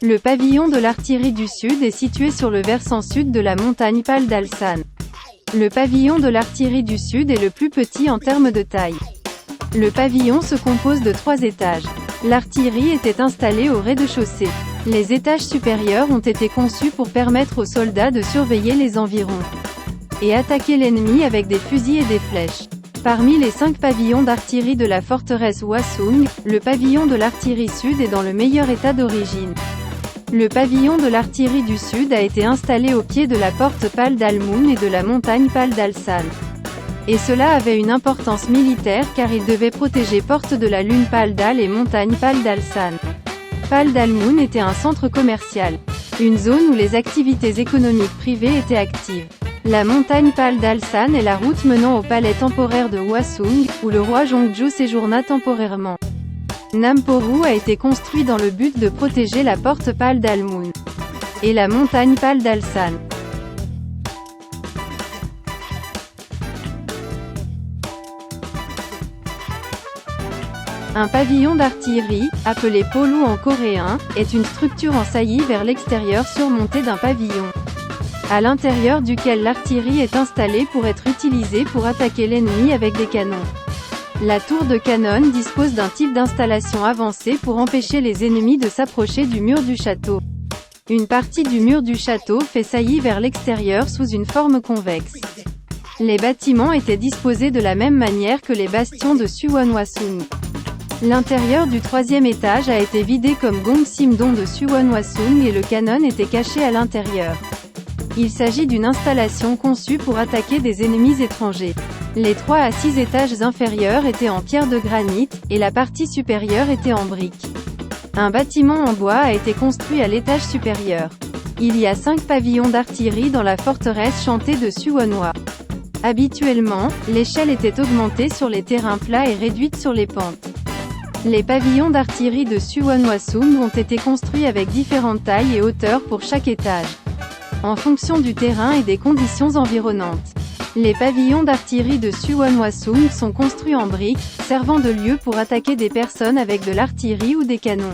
Le pavillon de l'artillerie du Sud est situé sur le versant sud de la montagne Pal d'Alsan. Le pavillon de l'artillerie du Sud est le plus petit en termes de taille. Le pavillon se compose de 3 étages. L'artillerie était installée au rez-de-chaussée. Les étages supérieurs ont été conçus pour permettre aux soldats de surveiller les environs et attaquer l'ennemi avec des fusils et des flèches. Parmi les 5 pavillons d'artillerie de la forteresse Hwasung, le pavillon de l'artillerie Sud est dans le meilleur état d'origine. Le pavillon de l'artillerie du Sud a été installé au pied de la porte Pal d'Al-Moun et de la montagne Pal d'Alsan. Et cela avait une importance militaire car il devait protéger porte de la Lune Pal d'Al et montagne Pal d'Alsan. Pal d'Al-Moun était un centre commercial, une zone où les activités économiques privées étaient actives. La montagne Pal d'Alsan est la route menant au palais temporaire de Hwasung, où le roi Jongju séjourna temporairement. Namporu a été construit dans le but de protéger la porte Pal d'Al-Moun et la montagne Pal d'Alsan. Un pavillon d'artillerie, appelé polu en coréen, est une structure en saillie vers l'extérieur surmontée d'un pavillon, à l'intérieur duquel l'artillerie est installée pour être utilisée pour attaquer l'ennemi avec des canons. La tour de canon dispose d'un type d'installation avancé pour empêcher les ennemis de s'approcher du mur du château. Une partie du mur du château fait saillie vers l'extérieur sous une forme convexe. Les bâtiments étaient disposés de la même manière que les bastions de Suwon Hwasung. L'intérieur du 3e étage a été vidé comme Gongsim-dong de Suwon Hwasung et le canon était caché à l'intérieur. Il s'agit d'une installation conçue pour attaquer des ennemis étrangers. Les 3 à 6 étages inférieurs étaient en pierre de granit, et la partie supérieure était en briques. Un bâtiment en bois a été construit à l'étage supérieur. Il y a 5 pavillons d'artillerie dans la forteresse chantée de Suwonhwa. Habituellement, l'échelle était augmentée sur les terrains plats et réduite sur les pentes. Les pavillons d'artillerie de Suwon Hwasung ont été construits avec différentes tailles et hauteurs pour chaque étage, en fonction du terrain et des conditions environnantes. Les pavillons d'artillerie de Suwon Hwasung sont construits en briques, servant de lieu pour attaquer des personnes avec de l'artillerie ou des canons.